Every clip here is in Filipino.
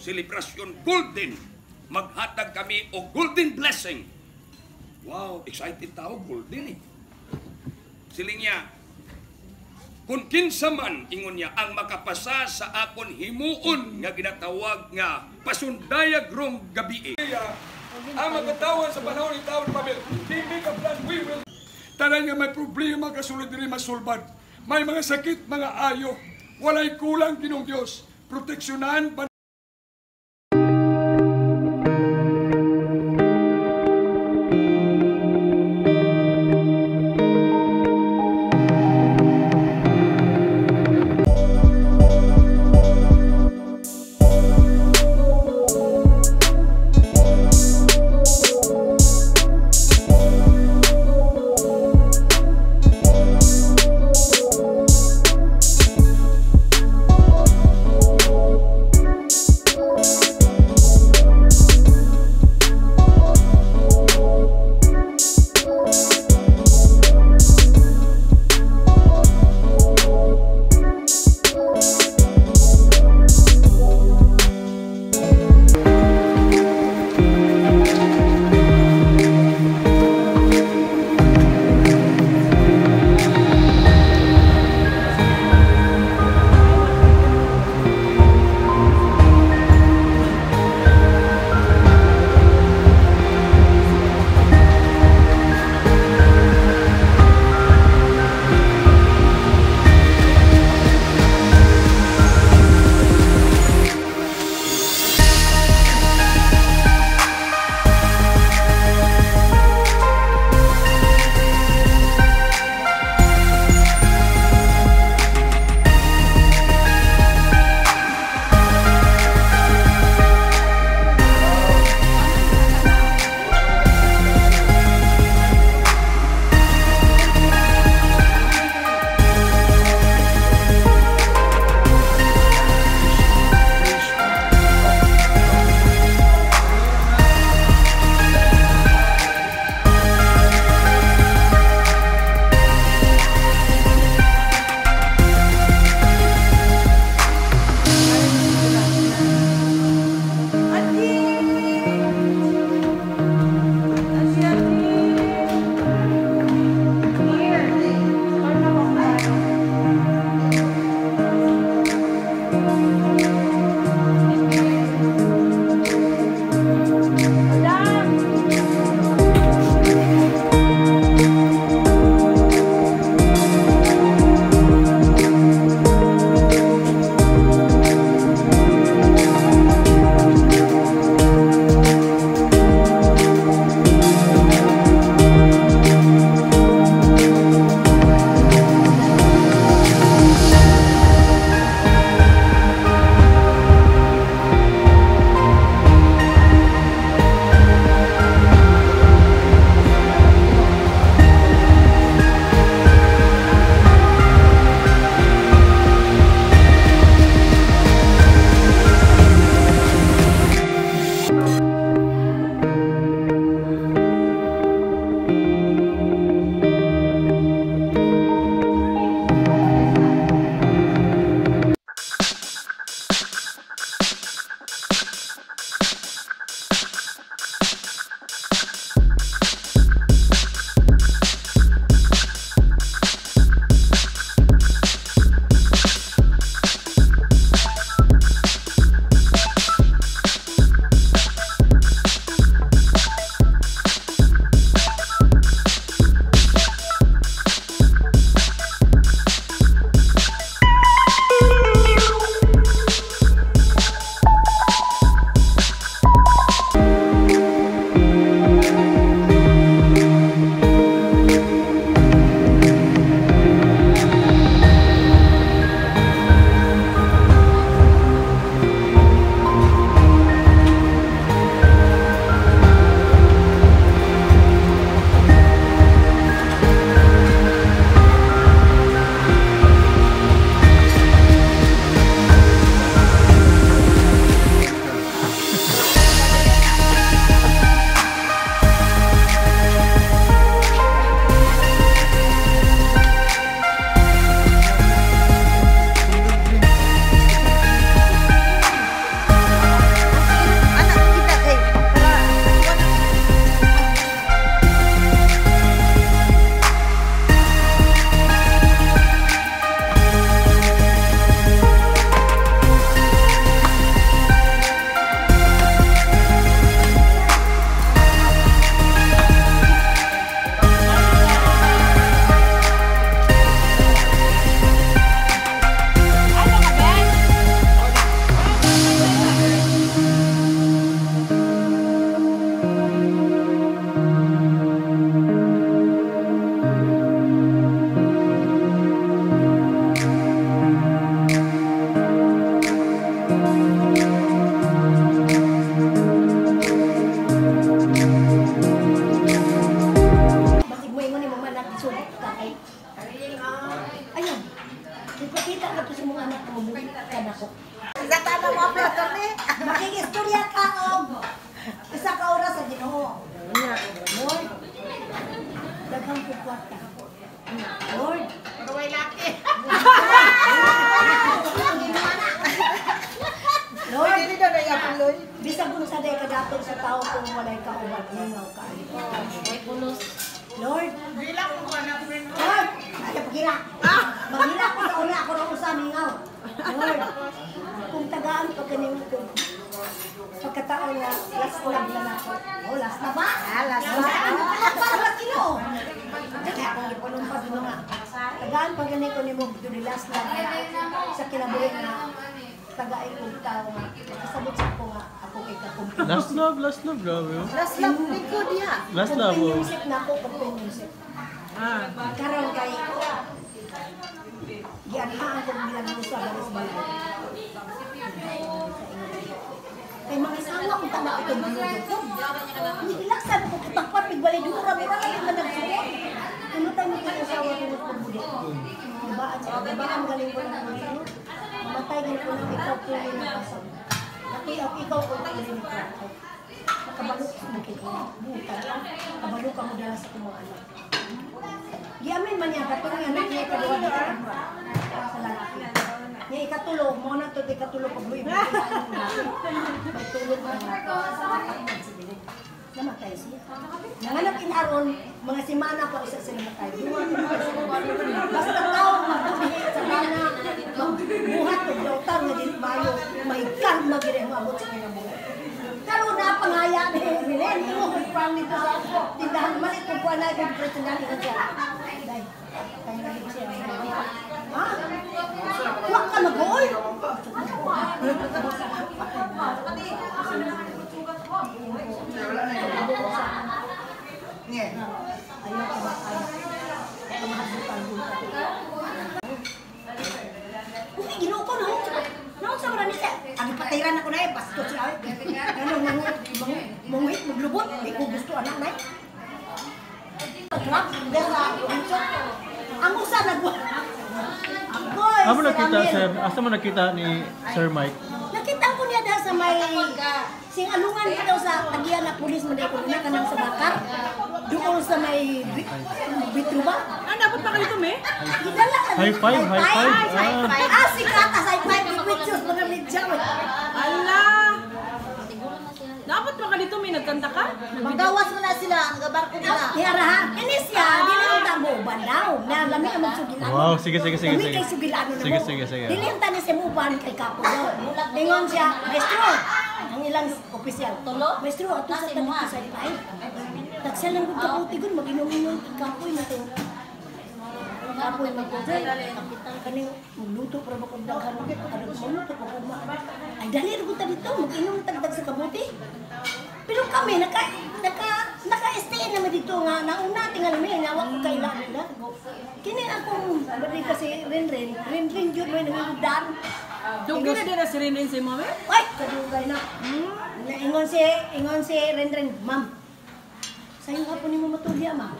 Selebrasyon Golden. Maghatag kami o Golden Blessing. Wow, excited tao, Golden eh. Siling niya, kung kinsa man, ingon niya, ang makapasa sa akon himuon nga ginatawag nga pasundayag rong gabi. Ang magkatawan sa panahon ng taon Pamil, hindi ka plan, we will. Tanan nga may problema kasulod diri masulbad. May mga sakit, mga ayo. Walay kulang Ginoong Dios. Proteksyonan magsugod ka kay. Ayun. Ipakita ka to sa mga anak mo, buhay ka na ko. Sa tanong mo, Plato, ni? Makikistorya ka og isa ka oras sa Ginoo. Lord, daghang pagkwarta. Lord, Pagaway laki. Lord, Hindi na naiapuloy. bisag kung sa day kadatong sa tao kung walay ka ubad ningaw ka. Lord, Bilang mo ka na, friend. Lord, ay pagira. Maghila ko sa una ako ra usa mingaw. Lord, kung tagaan pa kaning kung pagkataon na last love na nako. Oh, last na ba? Last na. Para kino. Kaya kung ipalumpas mo nga. Tagaan pa ganito ni mo do last love sa kinabuhi na tagain kong tao nga. Kasabot sa ako nga ako kay kakumpin. Last love, grabe. Oh. Last love, likod niya. Last love, oh. Music na ako, music. Karon kay gianhaan ko bilang gusto ang Baris Balay. Kay mga asawa kung tama ito binudo ko. Hindi ilaksan ko kitagpat bigbalay dura mura lang na nagsuot. Ano tayo mo kay asawa ko ng budi. Diba ang galing ko ng mga mamatay din ko ng ikaw po yung nakasal. Ikaw ko yung nakasal. Nakabalo ko sa mga buta. Nakabalo ka mo dala sa mga anak. Di amin man yan, katulong yan, niya ikaduwa dito sa lalaki. Niya ikatulog, mo na ito, ikatulog pag buhay. May tulog na namatay siya. Nanganak inaron, mga simana pa isa sila namatay. Basta taong magbuhi sa mana, magbuhat o dautan na din mayo, may karma gire mabot sa kinabuhay. Pero napangaya ni Milen, imo kung pang nito sa tindahan malit kung kuha na yung personality ka siya. Dahil, kaya naging siya. Ha? Huwag ka mag-goal! Ayaw ka ba kaya? Kamahasutan buta. Uy, ginoo ko na ho. Naon sa marami siya. Ang ipatiran ako na eh, pastor siya. Ano, mungit, maglubot. Hindi ko gusto anak na eh. Ang usa nagwa. Amo nakita, sir? Asa mo nakita ni Sir Mike? Nakita ko niya dahil sa may singalungan ko daw sa tagian na pulis mo dahil ko na kanang sa bakar. Doon sa may bitruba. Ah, dapat pa kalito, me? Gidala ka. High five, high five. Ah, si Kata sa high five. Pictures, mga medya. Ala! Dapat pa kalito, me? Nagkanta ka? Magawas mo na sila, ang gabar ko nila. Niarahan, kinis siya, dili ang tabo, bandaw. Nalami ang magsugilan. Wow, sige. Kami kay sugilan na mo. Sige. Dili ang tanis sa muban kay Kapo daw. Tingon siya, maestro, ang ilang opisyal. Maestro, ato sa tabi ko sa ipay. Tagsal lang kong kaputi ko, mag-inom-inom kapoy na ito. Kapoy mag-uday. Kapitan kaning magluto para makagdaghan. Magluto pa kuma. Ay, dali rin ko dito, mag-inom tagdag sa kabuti. Pero kami, naka-stay naman dito nga, nauna tingnan namin, nawak ko kailangan na. Kini akong, bali kasi Ren yun, may nangyudan. Dugi na din na si Rinrin si mami? Ay, kadugay na. Ingon si Ren, ma'am. Sa'yo nga po ni mo matulya, ma'am.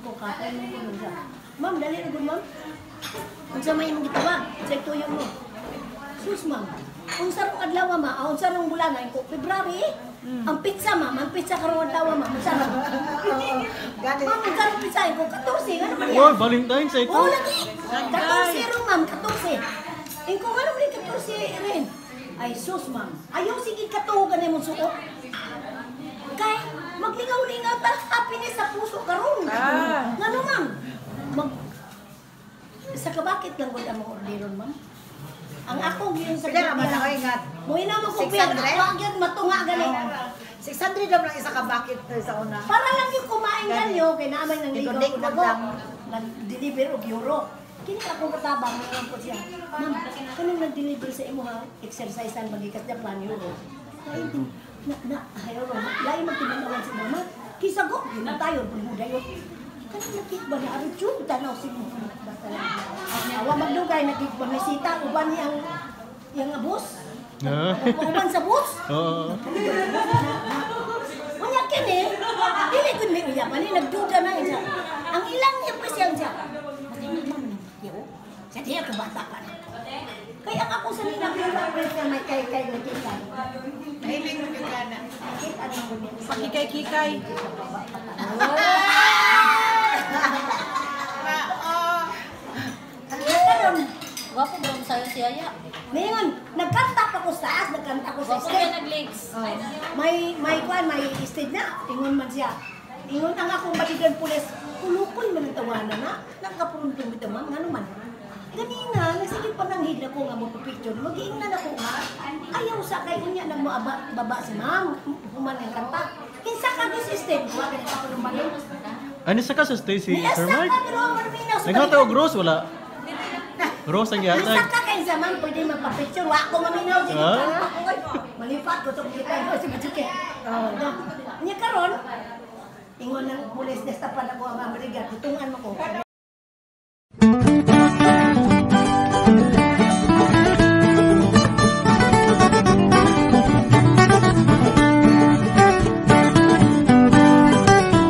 Ako, kapay mo ko nun siya. Ma'am, dali na good, ma'am. Kung sa may mong gitawa, sa tuyo mo. Sus, ma'am. Kung sarong adlaw, ma'am, kung sarong bulan, ko, February, ang pizza, ma'am, ang pizza karong adlaw, ma'am, ang sarong. Ma'am, ang sarong pizza, ko, 14, ano man yan? Wow, Valentine's ito. Oo, lagi. 14 ro, ma'am, 14. Kung ano man yung 14 rin. Ay, sus, ma'am. Ayaw sige katuhugan na mong suot. Kaya, maglingaw-lingaw ta, happiness sa puso karon. Ngano, ma'am? Sa kabakit lang ko ang mga orderon, ma'am. Ang ako gyud sa Pila naman ako ingat. Moy na mo ko pera. Ako gyud matunga gani. 600 daw lang isa ka bakit sa una. Para lang yung kumain ganyo kay naamay nang ligaw Ligo-ligo ko lang. nag-deliver og euro. Kini akong katabang ngayon ko siya. Ma'am, kanang nag-deliver sa imo ha, exercisean magikas Japan euro. Ayaw ro. Lain magtiman si mama. Kisa go, yun tayo bulbuday. Kanang nakit ba na ari chud tanaw si mo. Awa magdugay nagibamisita uban yang abos. Uban sa bus. Oo. Unya kini, dili kun mi uya pani nagduda na isa. Ang ilang bata ka na. Kaya ako sa nila friends na may kay-kay na kikay. Mahiling mo yung gana. Nakita niyo ko din. Pakikay-kikay. Nagkaroon. Wapo ba sa'yo si Aya? Ngayon, nagkanta pa ko sa taas, nagkanta ko sa Wapo niya stage. nag-legs. May stage na, tingon man siya. Tingon ang akong baligan pulis, kulukoy man ang tawanan na, nagkapuruntong ito man, nga naman. Ganina, nasigit pa ng hid ako nga mo picture, mag-iingnan ako nga, ayaw sa kay unya nang baba si ma'am, human ang kanta. Kinsa ka sa stage, wala ka ako ng balon. Ano sa ka sa stage si Yes, Sir ka, Mark? pero marminaw sa Nagkataw Gross, wala. Gross ang Kinsa yatag. ka kay sa ma'am, pwede magpa-picture, wa ako maminaw din Ah? ako. Malipat ko itong kita ko si Machuke. Niya karon, ingon ng pulis, desta pa na ko ang Amerika, tutungan mo ko.